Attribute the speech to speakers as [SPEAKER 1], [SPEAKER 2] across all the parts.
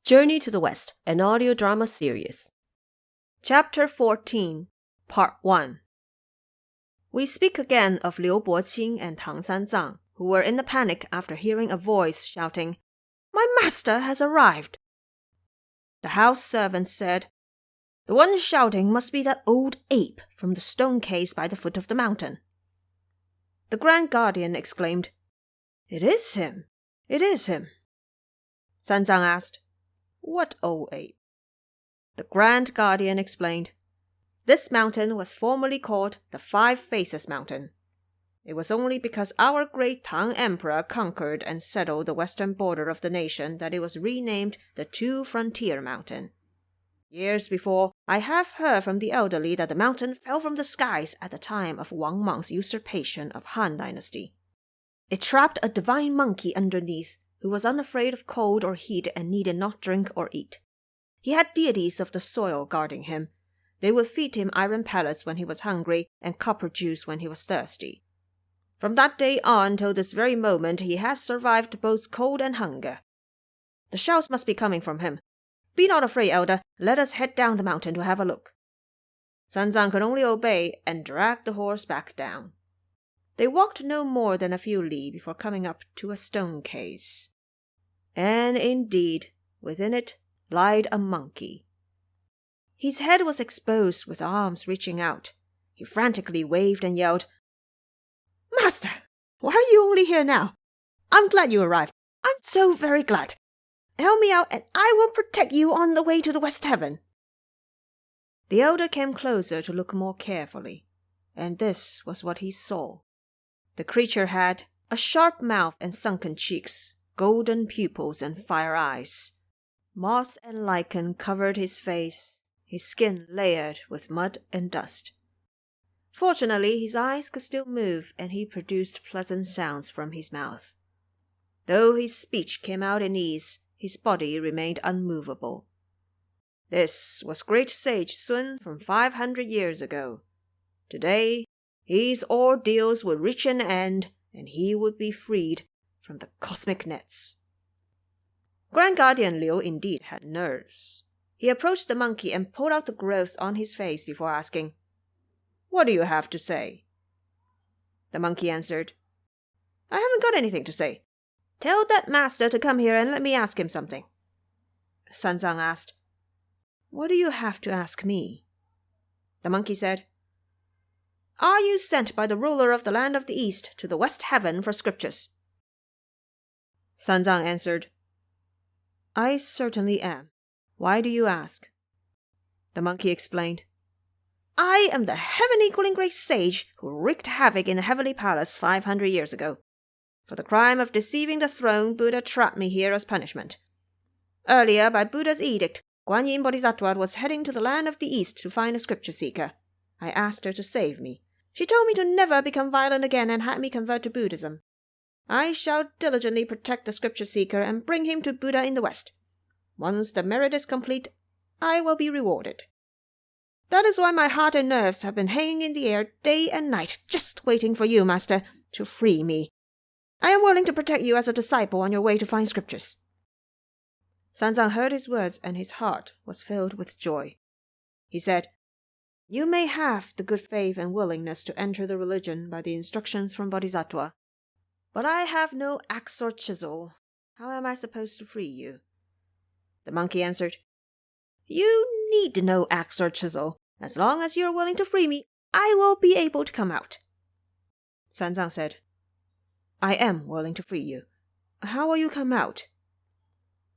[SPEAKER 1] Journey to the West, an audio drama series. Chapter 14, Part 1. We speak again of Liu Boqing and Tang Sanzang, who were in a panic after hearing a voice shouting, "My master has arrived!" The house servant said, "The one shouting must be that old ape from the stone case by the foot of the mountain." The Grand Guardian exclaimed, "It is him! It is him!" Sanzang asked, "What old ape?" The Grand Guardian explained, "This mountain was formerly called the Five Faces Mountain. It was only because our great Tang Emperor conquered and settled the western border of the nation that it was renamed the Two Frontier Mountain. Years before, I have heard from the elderly that the mountain fell from the skies at the time of Wang Mang's usurpation of Han Dynasty. It trapped a divine monkey underneath, who was unafraid of cold or heat and needed not drink or eat. He had deities of the soil guarding him. They would feed him iron pellets when he was hungry and copper juice when he was thirsty. From that day on till this very moment, he has survived both cold and hunger. The shouts must be coming from him. Be not afraid, elder. Let us head down the mountain to have a look." Sanzang could only obey and dragged the horse back down. They walked no more than a few li before coming up to a stone case. And indeed, within it lied a monkey. His head was exposed with arms reaching out. He frantically waved and yelled, "Master, why are you only here now? I'm glad you arrived. I'm so very glad. Help me out and I will protect you on the way to the West Heaven." The elder came closer to look more carefully, and this was what he saw. The creature had a sharp mouth and sunken cheeks, golden pupils and fire eyes. Moss and lichen covered his face, his skin layered with mud and dust. Fortunately, his eyes could still move, and he produced pleasant sounds from his mouth. Though his speech came out in ease, his body remained unmovable. This was great sage Sun from 500 years ago. Today, his ordeals would reach an end, and he would be freed from the cosmic nets. Grand Guardian Liu indeed had nerves. He approached the monkey and pulled out the growth on his face before asking, "What do you have to say?" The monkey answered, "I haven't got anything to say. Tell that master to come here and let me ask him something." Sanzang asked, "What do you have to ask me?" The monkey said, "Are you sent by the ruler of the land of the East to the West Heaven for scriptures?" Sanzang answered, "I certainly am. Why do you ask?" The monkey explained, "I am the heaven-equaling great sage who wreaked havoc in the heavenly palace 500 years ago. For the crime of deceiving the throne, Buddha trapped me here as punishment. Earlier, by Buddha's edict, Guan Yin Bodhisattva was heading to the land of the East to find a scripture seeker. I asked her to save me. She told me to never become violent again and had me convert to Buddhism. I shall diligently protect the scripture seeker and bring him to Buddha in the West. Once the merit is complete, I will be rewarded. That is why my heart and nerves have been hanging in the air day and night, just waiting for you, master, to free me. I am willing to protect you as a disciple on your way to find scriptures." Sanzang heard his words and his heart was filled with joy. He said, "You may have the good faith and willingness to enter the religion by the instructions from Bodhisattva, but I have no axe or chisel. How am I supposed to free you?" The monkey answered, "You need no axe or chisel. As long as you are willing to free me, I will be able to come out." Sanzang said, "I am willing to free you. How will you come out?"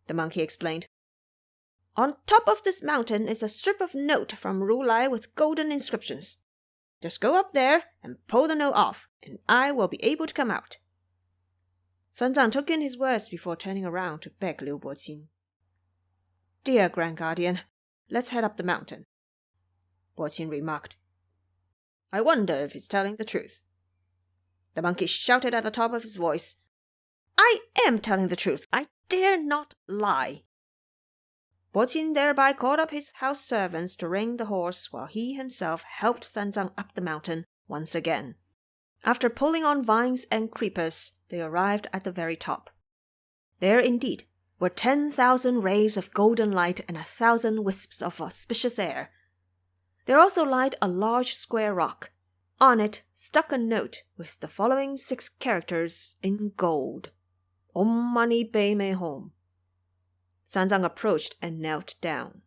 [SPEAKER 1] The monkey explained, "On top of this mountain is a strip of note from Ru Lai with golden inscriptions. Just go up there and pull the note off, and I will be able to come out." Sanzang took in his words before turning around to beg Liu Boqing, "Dear Grand Guardian, let's head up the mountain." Boqing remarked, "I wonder if he's telling the truth." The monkey shouted at the top of his voice, "I am telling the truth. I dare not lie." Boqing thereby called up his house servants to rein the horse while he himself helped Sanzang up the mountain once again. After pulling on vines and creepers, they arrived at the very top. There, indeed, were 10,000 rays of golden light and 1,000 wisps of auspicious air. There also lied a large square rock. On it stuck a note with the following 6 characters in gold. Om mani padme hum. Sanzang approached and knelt down.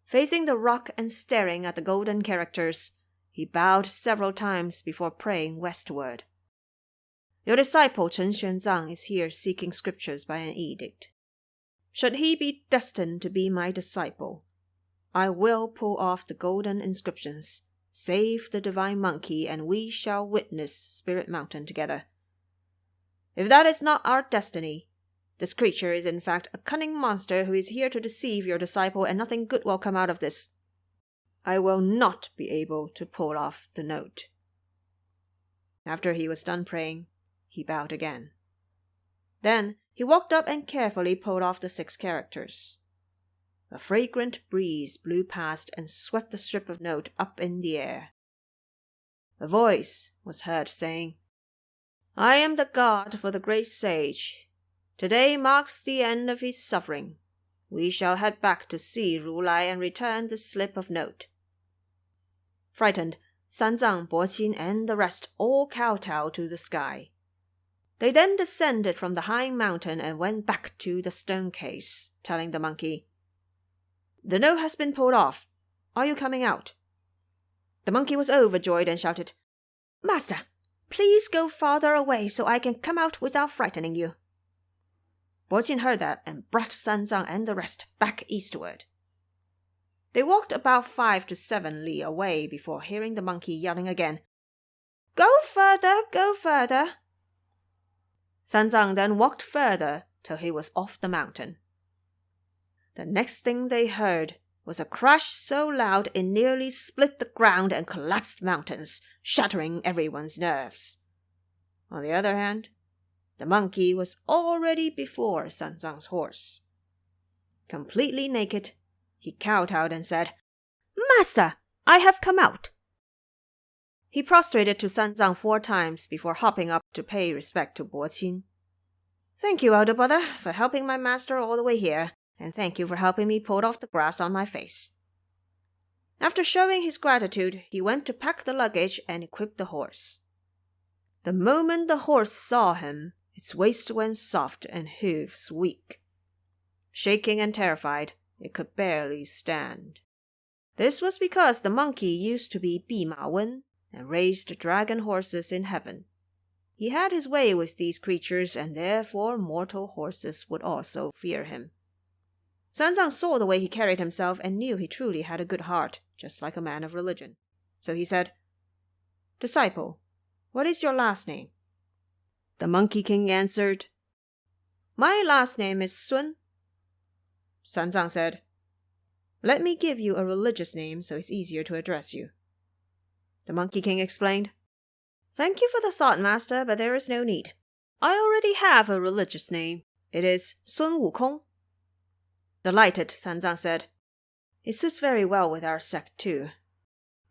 [SPEAKER 1] Facing the rock and staring at the golden characters, he bowed several times before praying westward. Your disciple Chen Xuanzang is here seeking scriptures by an edict. Should he be destined to be my disciple, I will pull off the golden inscriptions, save the divine monkey, and we shall witness Spirit Mountain together. If that is not our destiny, this creature is in fact a cunning monster who is here to deceive your disciple, and nothing good will come out of this. I will not be able to pull off the note. After he was done praying, he bowed again. Then he walked up and carefully pulled off the 6 characters. A fragrant breeze blew past and swept the strip of note up in the air. A voice was heard saying, I am the god for the great sage. Today marks the end of his suffering. We shall head back to see Ru Lai and return the slip of note. Frightened, Sanzang, Boqin, and the rest all kowtowed to the sky. They then descended from the high mountain and went back to the stone case, telling the monkey, The note has been pulled off. Are you coming out? The monkey was overjoyed and shouted, Master, please go farther away so I can come out without frightening you. Boqin heard that and brought Sanzang and the rest back eastward. They walked about 5 to 7 li away before hearing the monkey yelling again, Go further, go further. Sanzang then walked further till he was off the mountain. The next thing they heard was a crash so loud it nearly split the ground and collapsed mountains, shattering everyone's nerves. On the other hand, the monkey was already before Sanzang's horse. Completely naked, he kowtowed and said, Master, I have come out. He prostrated to Sanzang 4 times before hopping up to pay respect to Boqin. Thank you, elder brother, for helping my master all the way here, and thank you for helping me pull off the grass on my face. After showing his gratitude, he went to pack the luggage and equip the horse. The moment the horse saw him, its waist went soft and hooves weak. Shaking and terrified, it could barely stand. This was because the monkey used to be Bima Wen and raised dragon horses in heaven. He had his way with these creatures, and therefore mortal horses would also fear him. Sanzang saw the way he carried himself and knew he truly had a good heart, just like a man of religion. So he said, Disciple, what is your last name? The Monkey King answered, My last name is Sun. Sanzang said, Let me give you a religious name so it's easier to address you. The Monkey King explained, Thank you for the thought, Master, but there is no need. I already have a religious name. It is Sun Wukong. Delighted, Sanzang said, It suits very well with our sect too.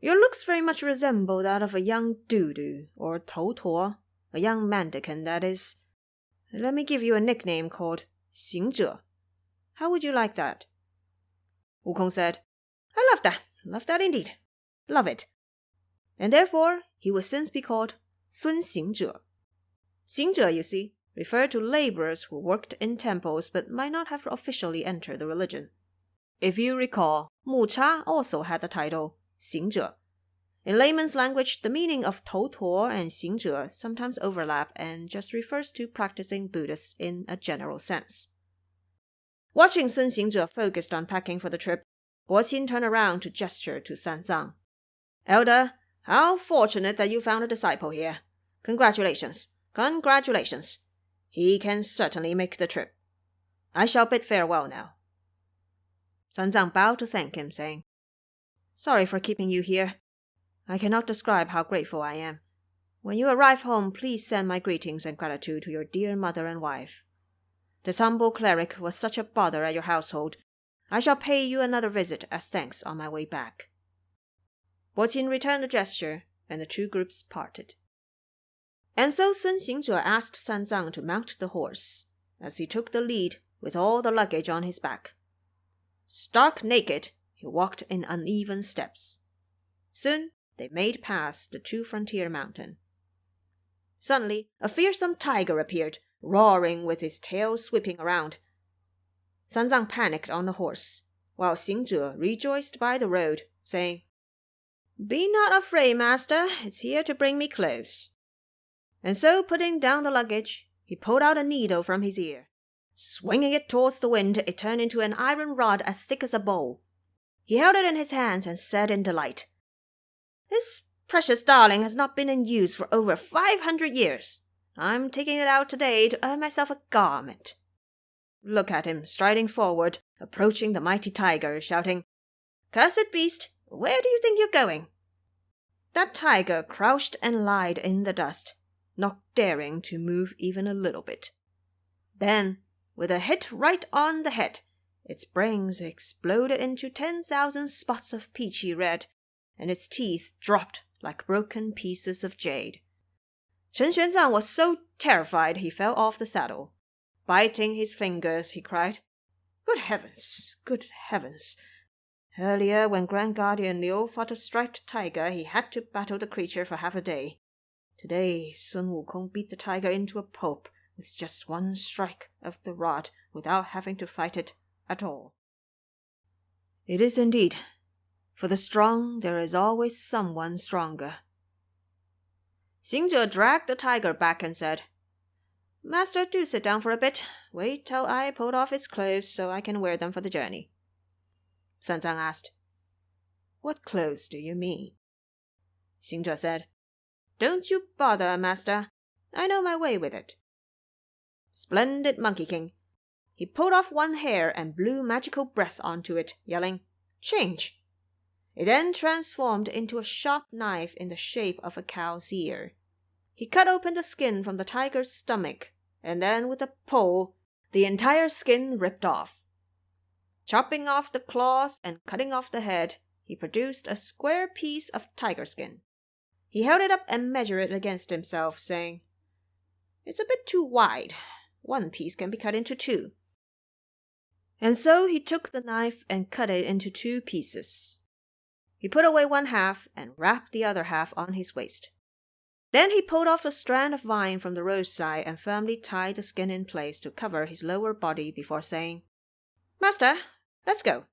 [SPEAKER 1] Your looks very much resemble that of a young Dudu, or Tou Tuo, a young mendicant, that is. Let me give you a nickname called Xingzhe. How would you like that? Wukong said, I love that indeed. Love it. And therefore, he will since be called Sun Xingzhe. Xingzhe, you see, referred to laborers who worked in temples but might not have officially entered the religion. If you recall, Mu Cha also had the title Xingzhe. In layman's language, the meaning of Tou Tuo and Xingzhe sometimes overlap and just refers to practicing Buddhists in a general sense. Watching Sun Xingzhe focused on packing for the trip, Boqin turned around to gesture to Sanzang. Elder, how fortunate that you found a disciple here. Congratulations. He can certainly make the trip. I shall bid farewell now. Sanzang bowed to thank him, saying, Sorry for keeping you here. I cannot describe how grateful I am. When you arrive home, please send my greetings and gratitude to your dear mother and wife. This humble cleric was such a bother at your household. I shall pay you another visit as thanks on my way back. Boqin returned the gesture, and the 2 groups parted. And so Sun Xingzhe asked Sanzang to mount the horse, as he took the lead with all the luggage on his back. Stark naked, he walked in uneven steps. Soon they made past the two-frontier mountain. Suddenly, a fearsome tiger appeared, roaring with his tail sweeping around. Sanzang panicked on the horse, while Xingzhe rejoiced by the road, saying, "Be not afraid, master, it's here to bring me clothes." And so, putting down the luggage, he pulled out a needle from his ear. Swinging it towards the wind, it turned into an iron rod as thick as a bowl. He held it in his hands and said in delight, "This precious darling has not been in use for over 500 years. I'm taking it out today to earn myself a garment." Look at him striding forward, approaching the mighty tiger, shouting, "Cursed beast, where do you think you're going?" That tiger crouched and lied in the dust, not daring to move even a little bit. Then, with a hit right on the head, its brains exploded into 10,000 spots of peachy red, and its teeth dropped like broken pieces of jade. Chen Xuanzang was so terrified he fell off the saddle. Biting his fingers, he cried, "Good heavens! Good heavens! Earlier, when Grand Guardian Liu fought a striped tiger, he had to battle the creature for half a day. Today, Sun Wukong beat the tiger into a pulp with just one strike of the rod without having to fight it at all." It is indeed. For the strong, there is always someone stronger. Xingzhe dragged the tiger back and said, "Master, do sit down for a bit. Wait till I pulled off its clothes so I can wear them for the journey." Sanzang asked, "What clothes do you mean?" Xingzhe said, "Don't you bother, master. I know my way with it." Splendid Monkey King. He pulled off one hair and blew magical breath onto it, yelling, "Change!" It then transformed into a sharp knife in the shape of a cow's ear. He cut open the skin from the tiger's stomach, and then with a pole, the entire skin ripped off. Chopping off the claws and cutting off the head, he produced a square piece of tiger skin. He held it up and measured it against himself, saying, "It's a bit too wide. One piece can be cut into two." And so he took the knife and cut it into two pieces. He put away one half and wrapped the other half on his waist. Then he pulled off a strand of vine from the roadside and firmly tied the skin in place to cover his lower body before saying, "Master, let's go.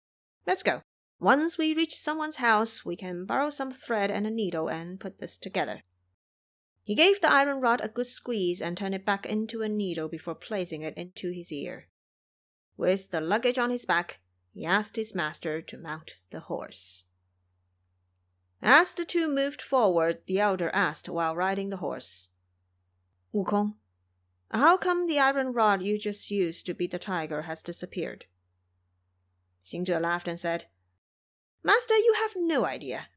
[SPEAKER 1] Let's go. Once we reach someone's house, we can borrow some thread and a needle and put this together." He gave the iron rod a good squeeze and turned it back into a needle before placing it into his ear. With the luggage on his back, he asked his master to mount the horse. As the two moved forward, the elder asked while riding the horse, "Wukong, how come the iron rod you just used to beat the tiger has disappeared?" Xingzhe laughed and said, "Master, you have no idea.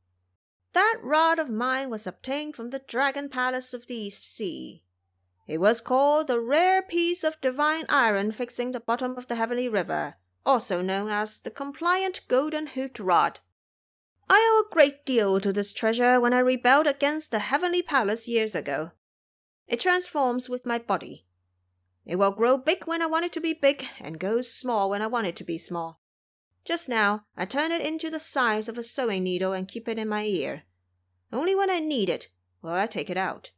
[SPEAKER 1] That rod of mine was obtained from the Dragon Palace of the East Sea. It was called the rare piece of divine iron fixing the bottom of the heavenly river, also known as the compliant golden-hooped rod. I owe a great deal to this treasure when I rebelled against the heavenly palace years ago. It transforms with my body. It will grow big when I want it to be big and goes small when I want it to be small. Just now, I turn it into the size of a sewing needle and keep it in my ear. Only when I need it will I take it out."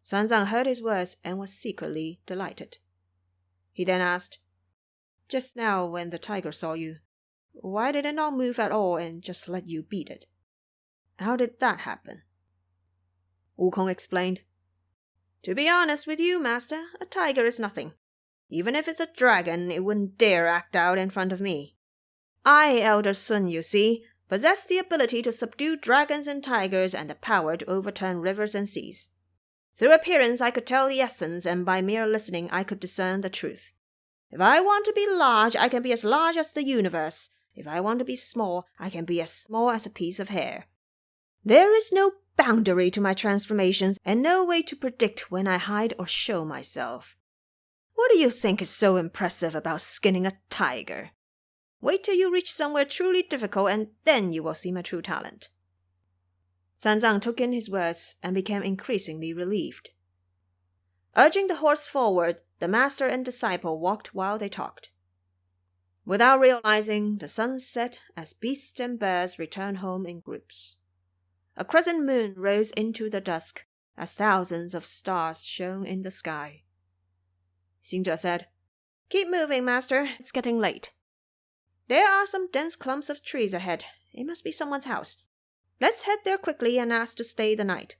[SPEAKER 1] Sanzang heard his words and was secretly delighted. He then asked, "Just now when the tiger saw you, why did it not move at all and just let you beat it? How did that happen?" Wukong explained, "To be honest with you, master, a tiger is nothing. Even if it's a dragon, it wouldn't dare act out in front of me. I, Elder Sun, you see, possess the ability to subdue dragons and tigers and the power to overturn rivers and seas. Through appearance I could tell the essence, and by mere listening I could discern the truth. If I want to be large, I can be as large as the universe. If I want to be small, I can be as small as a piece of hair. There is no boundary to my transformations, and no way to predict when I hide or show myself. What do you think is so impressive about skinning a tiger? Wait till you reach somewhere truly difficult, and then you will see my true talent." Sanzang took in his words and became increasingly relieved. Urging the horse forward, the master and disciple walked while they talked. Without realizing, the sun set as beasts and birds returned home in groups. A crescent moon rose into the dusk as thousands of stars shone in the sky. Xingzhe said, "Keep moving, master. It's getting late. There are some dense clumps of trees ahead. It must be someone's house. Let's head there quickly and ask to stay the night."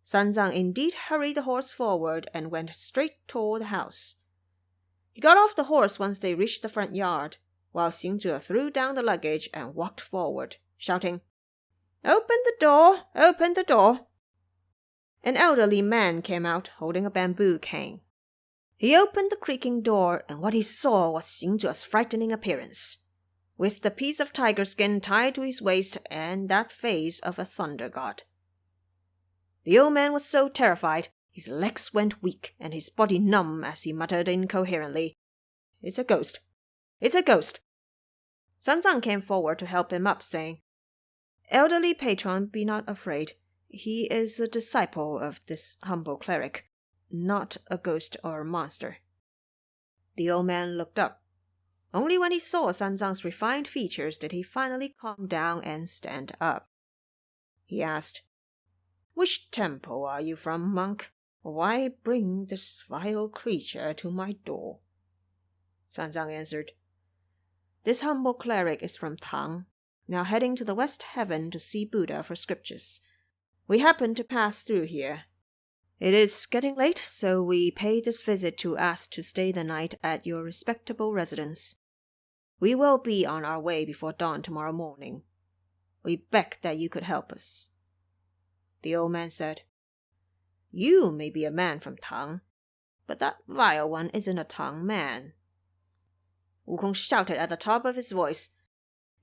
[SPEAKER 1] Sanzang indeed hurried the horse forward and went straight toward the house. He got off the horse once they reached the front yard, while Xingzhe threw down the luggage and walked forward, shouting, "Open the door! Open the door!" An elderly man came out holding a bamboo cane. He opened the creaking door, and what he saw was Xingzhe's frightening appearance, with the piece of tiger skin tied to his waist and that face of a thunder god. The old man was so terrified, his legs went weak and his body numb as he muttered incoherently, "It's a ghost! It's a ghost!" Sanzang came forward to help him up, saying, "Elderly patron, be not afraid. He is a disciple of this humble cleric, not a ghost or a monster." The old man looked up. Only when he saw Sanzang's refined features did he finally calm down and stand up. He asked, "Which temple are you from, monk? Why bring this vile creature to my door?" Sanzang answered, "This humble cleric is from Tang, now heading to the West Heaven to see Buddha for scriptures. We happened to pass through here. It is getting late, so we pay this visit to ask to stay the night at your respectable residence. We will be on our way before dawn tomorrow morning. We beg that you could help us." The old man said, "You may be a man from Tang, but that vile one isn't a Tang man." Wukong shouted at the top of his voice,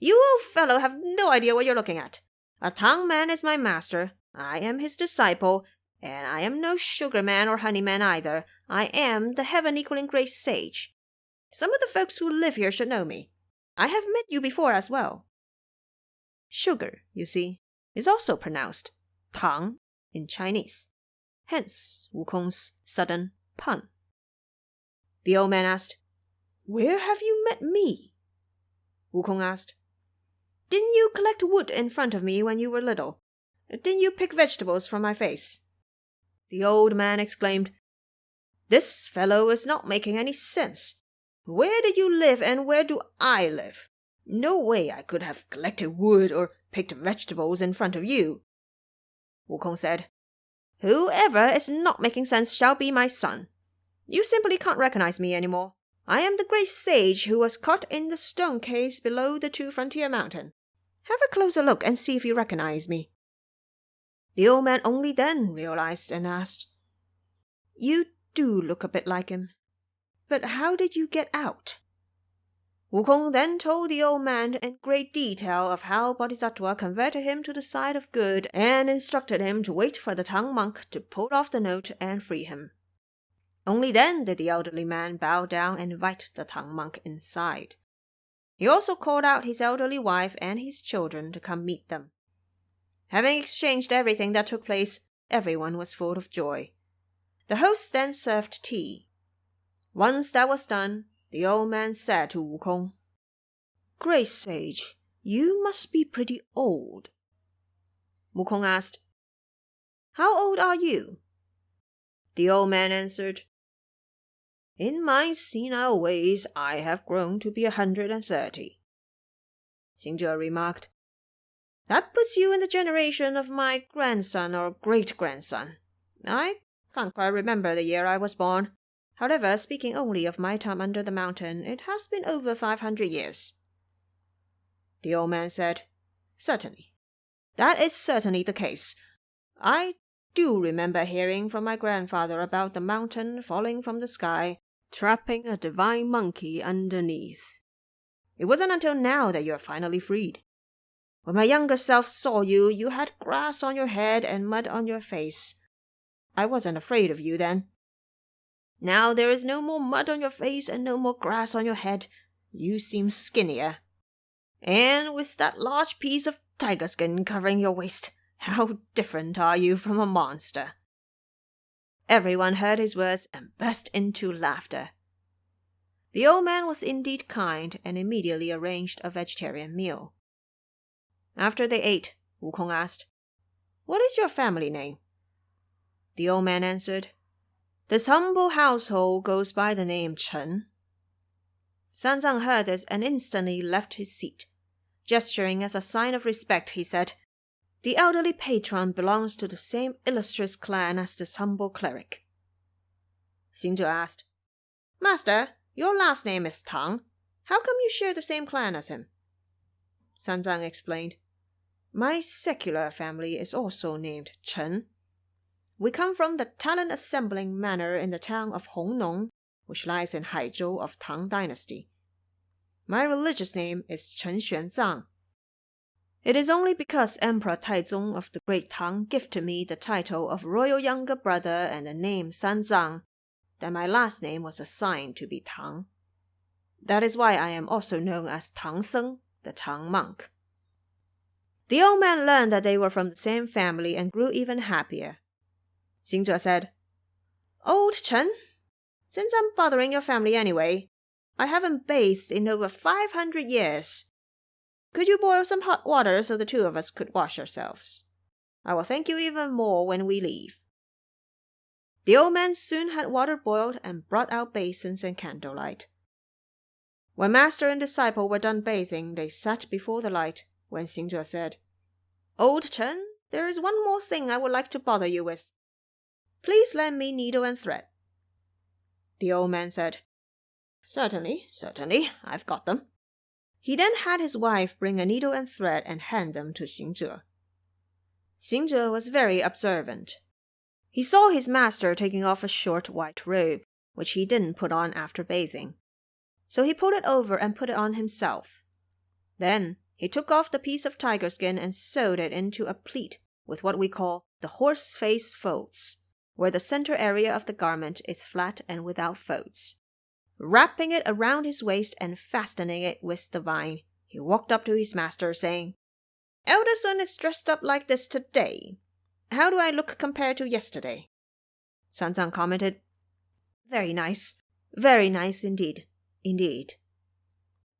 [SPEAKER 1] "You old fellow have no idea what you're looking at. A Tang man is my master. I am his disciple, and I am no sugar man or honey man either. I am the heaven-equaling great sage. Some of the folks who live here should know me. I have met you before as well." Sugar, you see, is also pronounced Tang in Chinese. Hence Wukong's sudden pun. The old man asked, "Where have you met me?" Wukong asked, "Didn't you collect wood in front of me when you were little? Didn't you pick vegetables from my face?" The old man exclaimed, "This fellow is not making any sense. Where did you live and where do I live? No way I could have collected wood or picked vegetables in front of you." Wukong said, "Whoever is not making sense shall be my son. You simply can't recognize me anymore. I am the great sage who was caught in the stone caves below the two frontier mountain. Have a closer look and see if you recognize me." The old man only then realized and asked, "You do look a bit like him. But how did you get out?" Wukong then told the old man in great detail of how Bodhisattva converted him to the side of good and instructed him to wait for the Tang monk to pull off the note and free him. Only then did the elderly man bow down and invite the Tang monk inside. He also called out his elderly wife and his children to come meet them. Having exchanged everything that took place, everyone was full of joy. The host then served tea. Once that was done, the old man said to Wukong, "Great sage, you must be pretty old." Wukong asked, "How old are you?" The old man answered, "In my senile ways, I have grown to be 130. Xingzhe remarked, "That puts you in the generation of my grandson or great-grandson. I can't quite remember the year I was born. However, speaking only of my time under the mountain, it has been over 500 years. The old man said, "Certainly. That is certainly the case. I do remember hearing from my grandfather about the mountain falling from the sky, trapping a divine monkey underneath. It wasn't until now that you're finally freed. When my younger self saw you, you had grass on your head and mud on your face. I wasn't afraid of you then. Now there is no more mud on your face and no more grass on your head. You seem skinnier. And with that large piece of tiger skin covering your waist. How different are you from a monster?" Everyone heard his words and burst into laughter. The old man was indeed kind and immediately arranged a vegetarian meal. After they ate, Wukong asked, "What is your family name?" The old man answered, "This humble household goes by the name Chen." Sanzang heard this and instantly left his seat. Gesturing as a sign of respect, he said, "The elderly patron belongs to the same illustrious clan as this humble cleric." Xingzhe asked, "Master, your last name is Tang. How come you share the same clan as him?" Sanzang explained, "My secular family is also named Chen. We come from the talent-assembling manor in the town of Hongnong, which lies in Haizhou of Tang Dynasty. My religious name is Chen Xuanzang. It is only because Emperor Taizong of the Great Tang gifted me the title of royal younger brother and the name Sanzang that my last name was assigned to be Tang. That is why I am also known as Tang Seng, the Tang monk." The old man learned that they were from the same family and grew even happier. Xingzhe said, "Old Chen, since I'm bothering your family anyway, I haven't bathed in over 500 years. Could you boil some hot water so the two of us could wash ourselves? I will thank you even more when we leave." The old man soon had water boiled and brought out basins and candlelight. When master and disciple were done bathing, they sat before the light, when Xingzhe said, "Old Chen, there is one more thing I would like to bother you with. Please lend me needle and thread." The old man said, Certainly, I've got them." He then had his wife bring a needle and thread and hand them to Xingzhe. Xingzhe was very observant. He saw his master taking off a short white robe, which he didn't put on after bathing. So he pulled it over and put it on himself. Then he took off the piece of tiger skin and sewed it into a pleat with what we call the horse face folds, where the center area of the garment is flat and without folds. Wrapping it around his waist and fastening it with the vine, he walked up to his master, saying, "Elder son is dressed up like this today. How do I look compared to yesterday?" Sanzang commented, Very nice indeed.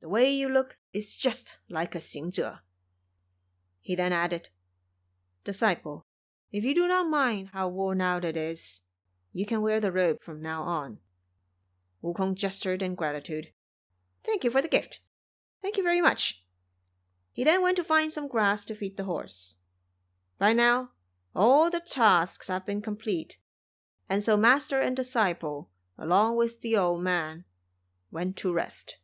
[SPEAKER 1] The way you look is just like a Xingzhe." He then added, "Disciple, if you do not mind how worn out it is, you can wear the robe from now on." Wukong gestured in gratitude. "Thank you for the gift. Thank you very much." He then went to find some grass to feed the horse. By now, all the tasks have been complete, and so master and disciple, along with the old man, went to rest.